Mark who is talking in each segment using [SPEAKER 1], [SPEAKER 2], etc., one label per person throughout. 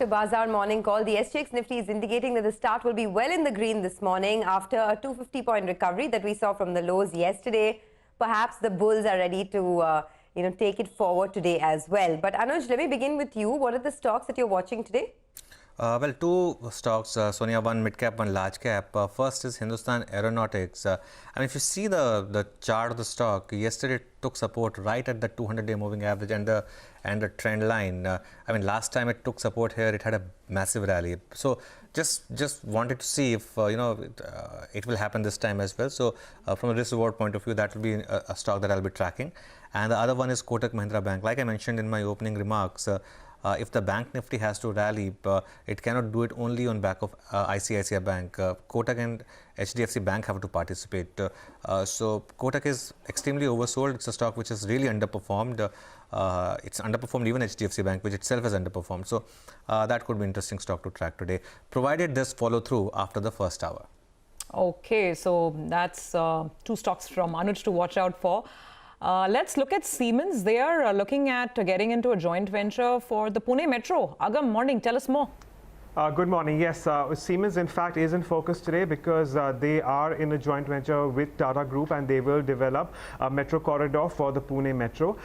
[SPEAKER 1] to Bazaar Morning Call. The SGX Nifty is indicating that the start will be well in the green this morning after a 250-point recovery that we saw from the lows yesterday. Perhaps the bulls are ready to take it forward today as well. But Anuj, let me begin with you. What are the stocks that you're watching today?
[SPEAKER 2] Well, two stocks, Sonia, one mid-cap, one large-cap. First is Hindustan Aeronautics. And if you see the chart of the stock, yesterday it took support right at the 200-day moving average and the trend line. Last time it took support here, it had a massive rally. So just wanted to see if, it will happen this time as well. So from a risk-reward point of view, that will be a stock that I'll be tracking. And the other one is Kotak Mahindra Bank. Like I mentioned in my opening remarks, if the bank nifty has to rally, it cannot do it only on back of ICICI Bank. Kotak and HDFC Bank have to participate. So Kotak is extremely oversold. It's a stock which has really underperformed. It's underperformed even HDFC Bank, which itself has underperformed. So that could be an interesting stock to track today, provided this follow through after the first hour.
[SPEAKER 3] Okay, so that's two stocks from Anuj to watch out for. Let's look at Siemens. They are looking at getting into a joint venture for the Pune Metro. Agam, morning. Tell us more.
[SPEAKER 4] Good morning. Yes, Siemens in fact is in focus today because they are in a joint venture with Tata Group and they will develop a metro corridor for the Pune Metro.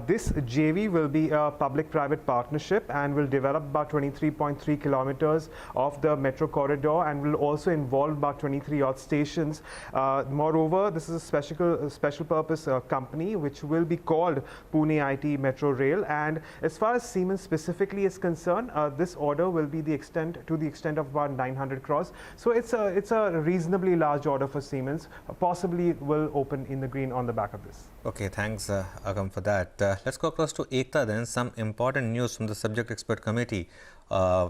[SPEAKER 4] This JV will be a public-private partnership and will develop about 23.3 kilometers of the metro corridor and will also involve about 23 odd stations. Moreover, this is a special purpose company which will be called Pune IT Metro Rail, and as far as Siemens specifically is concerned, this order will be to the extent of about 900 crores. So it's a reasonably large order for Siemens. Possibly will open in the green on the back of this.
[SPEAKER 2] Okay, thanks Agam for that. Let's go across to Ekta then. Some important news from the subject expert committee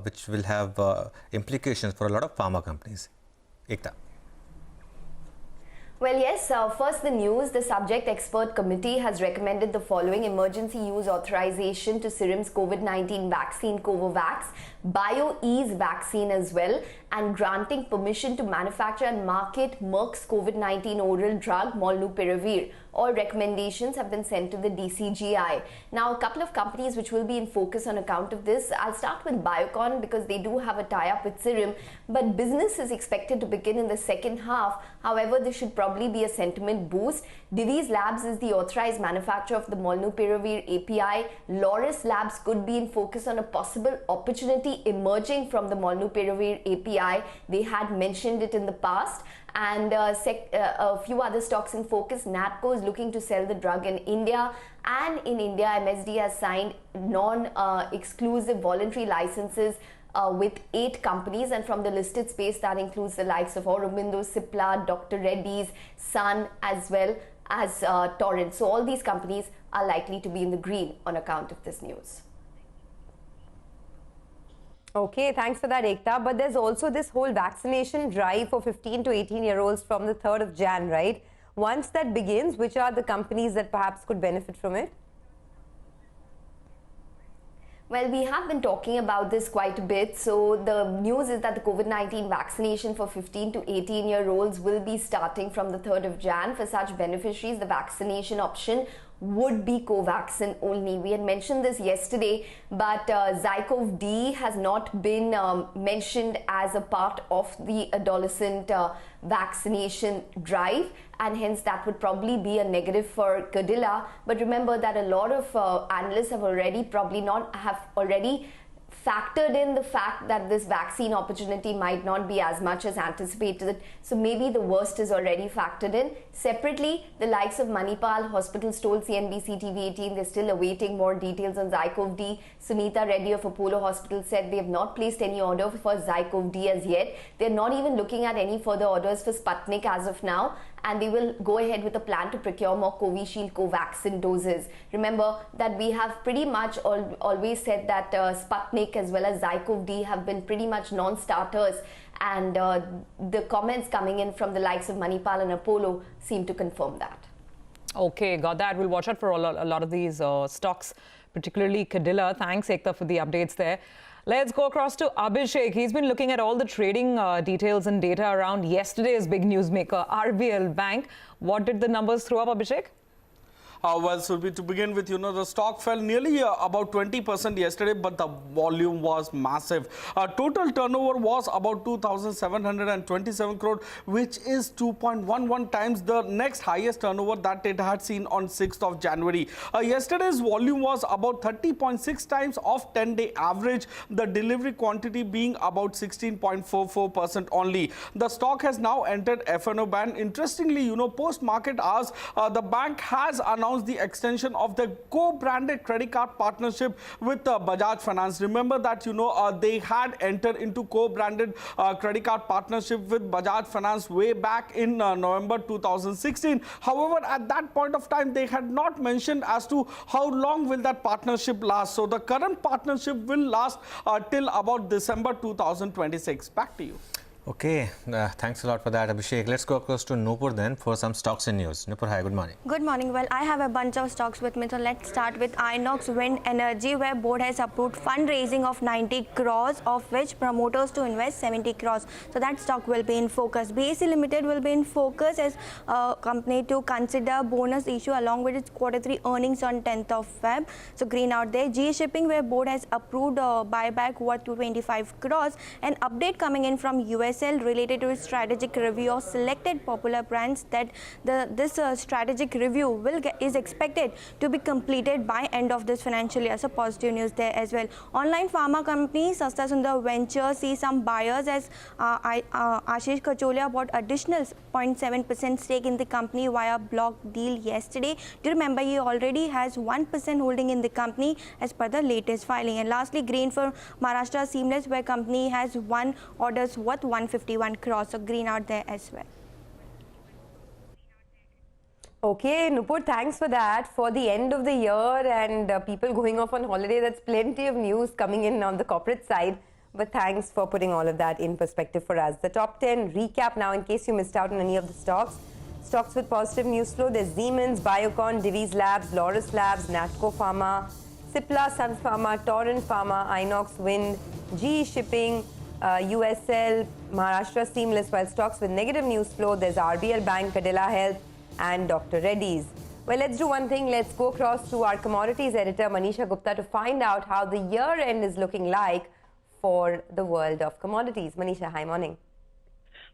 [SPEAKER 2] which will have implications for a lot of pharma companies. Ekta.
[SPEAKER 5] Well, yes, first the news. The subject expert committee has recommended the following: emergency use authorization to Serum's COVID-19 vaccine Covovax, BioEase vaccine as well, and granting permission to manufacture and market Merck's COVID-19 oral drug Molnupiravir. All recommendations have been sent to the DCGI. Now, a couple of companies which will be in focus on account of this. I'll start with Biocon because they do have a tie-up with Serum, but business is expected to begin in the second half. However, this should probably be a sentiment boost. Divi's Labs is the authorized manufacturer of the Molnupiravir API. Laurus Labs could be in focus on a possible opportunity emerging from the Molnupiravir API. They had mentioned it in the past. And a few other stocks in focus. Natco is looking to sell the drug in India, and in India MSD has signed non-exclusive voluntary licenses with 8 companies, and from the listed space that includes the likes of Aurobindo, Cipla, Dr. Reddy's, Sun, as well as Torrent. So all these companies are likely to be in the green on account of this news.
[SPEAKER 1] Okay, thanks for that, Ekta. But there's also this whole vaccination drive for 15 to 18-year-olds from the 3rd of Jan, right? Once that begins, which are the companies that perhaps could benefit from it?
[SPEAKER 5] Well, we have been talking about this quite a bit. So the news is that the COVID-19 vaccination for 15 to 18-year-olds will be starting from the 3rd of Jan. For such beneficiaries, the vaccination option would be Covaxin only. We had mentioned this yesterday, but Zycov D has not been mentioned as a part of the adolescent vaccination drive, and hence that would probably be a negative for Cadila. But remember that a lot of analysts have already factored in the fact that this vaccine opportunity might not be as much as anticipated. So maybe the worst is already factored in. Separately, the likes of Manipal Hospitals told CNBC TV18 they're still awaiting more details on Zycov D. Sunita Reddy of Apollo Hospital said they have not placed any order for Zycov D as yet. They're not even looking at any further orders for Sputnik as of now, and they will go ahead with a plan to procure more Covishield Covaxin doses. Remember that we have pretty much always said that Sputnik as well as Zycov D have been pretty much non-starters, and the comments coming in from the likes of Manipal and Apollo seem to confirm that.
[SPEAKER 3] Okay, got that. We'll watch out for a lot of these stocks, particularly Cadila. Thanks, Ekta, for the updates there. Let's go across to Abhishek. He's been looking at all the trading details and data around yesterday's big newsmaker, RBL Bank. What did the numbers throw up, Abhishek?
[SPEAKER 6] Well, Surbhi, to begin with, the stock fell nearly about 20% yesterday, but the volume was massive. Total turnover was about 2,727 crore, which is 2.11 times the next highest turnover that it had seen on 6th of January. Yesterday's volume was about 30.6 times of 10-day average, the delivery quantity being about 16.44% only. The stock has now entered F&O ban. Interestingly, post-market hours, the bank has announced the extension of the co-branded credit card partnership with Bajaj Finance. Remember that, they had entered into co-branded credit card partnership with Bajaj Finance way back in November 2016. However, at that point of time, they had not mentioned as to how long will that partnership last. So the current partnership will last till about December 2026. Back to you.
[SPEAKER 2] Okay, thanks a lot for that, Abhishek. Let's go across to Nupur then for some stocks and news. Nupur, hi, good morning.
[SPEAKER 7] Good morning. Well, I have a bunch of stocks with me. So let's start with Inox Wind Energy, where board has approved fundraising of 90 crores, of which promoters to invest 70 crores. So that stock will be in focus. BSE Limited will be in focus as a company to consider bonus issue along with its Q3 earnings on 10th of Feb. So green out there. GE Shipping, where board has approved a buyback worth 225 crores. An update coming in from USL related to its strategic review of selected popular brands, that this strategic review is expected to be completed by end of this financial year. So positive news there as well. Online pharma company Sasta Sundar Ventures see some buyers as Ashish Kacholia bought additional 0.7% stake in the company via block deal yesterday. Do you remember he already has 1% holding in the company as per the latest filing? And lastly, green for Maharashtra Seamless, where company has won orders worth 151 crores. So green out there as well.
[SPEAKER 1] Okay, Nupur, thanks for that. For the end of the year and people going off on holiday, that's plenty of news coming in on the corporate side. But thanks for putting all of that in perspective for us. The top 10 recap now in case you missed out on any of the stocks. Stocks with positive news flow. There's Siemens, Biocon, Divi's Labs, Laurus Labs, Natco Pharma, Cipla, Sun Pharma, Torrent Pharma, Inox Wind, GE Shipping, USL, Maharashtra Seamless. While stocks with negative news flow, there's RBL Bank, Cadila Health and Dr. Reddy's. Well, let's do one thing. Let's go across to our commodities editor, Manisha Gupta, to find out how the year end is looking like for the world of commodities. Manisha, hi, morning.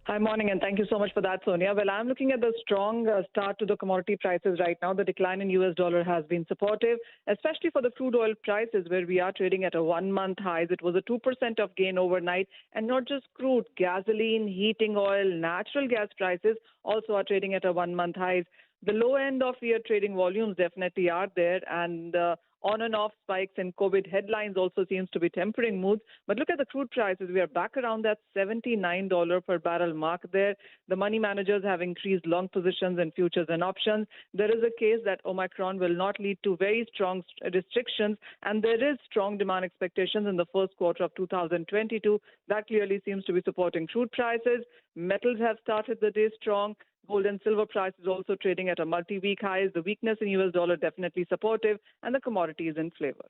[SPEAKER 8] Hi, morning, and thank you so much for that, Sonia. Well, I'm looking at the strong start to the commodity prices right now. The decline in US dollar has been supportive, especially for the crude oil prices, where we are trading at a 1-month highs. It was a 2% of gain overnight, and not just crude, gasoline, heating oil, natural gas prices also are trading at a 1-month highs. The low end of year trading volumes definitely are there, and on and off spikes in COVID headlines also seems to be tempering moods. But look at the crude prices. We are back around that $79 per barrel mark there. The money managers have increased long positions in futures and options. There is a case that Omicron will not lead to very strong restrictions, and there is strong demand expectations in the first quarter of 2022. That clearly seems to be supporting crude prices. Metals have started the day strong. Gold and silver prices also trading at a multi-week highs. The weakness in US dollar definitely supportive, and the commodity is in flavor.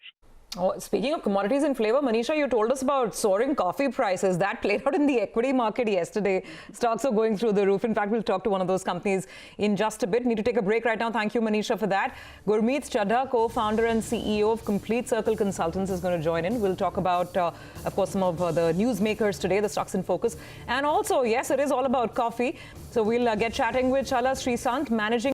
[SPEAKER 3] Oh, speaking of commodities in flavor, Manisha, you told us about soaring coffee prices. That played out in the equity market yesterday. Stocks are going through the roof. In fact, we'll talk to one of those companies in just a bit. Need to take a break right now. Thank you, Manisha, for that. Gurmeet Chadha, co-founder and CEO of Complete Circle Consultants, is going to join in. We'll talk about, of course, some of the newsmakers today, the stocks in focus. And also, yes, it is all about coffee. So we'll get chatting with Chala Srisant, managing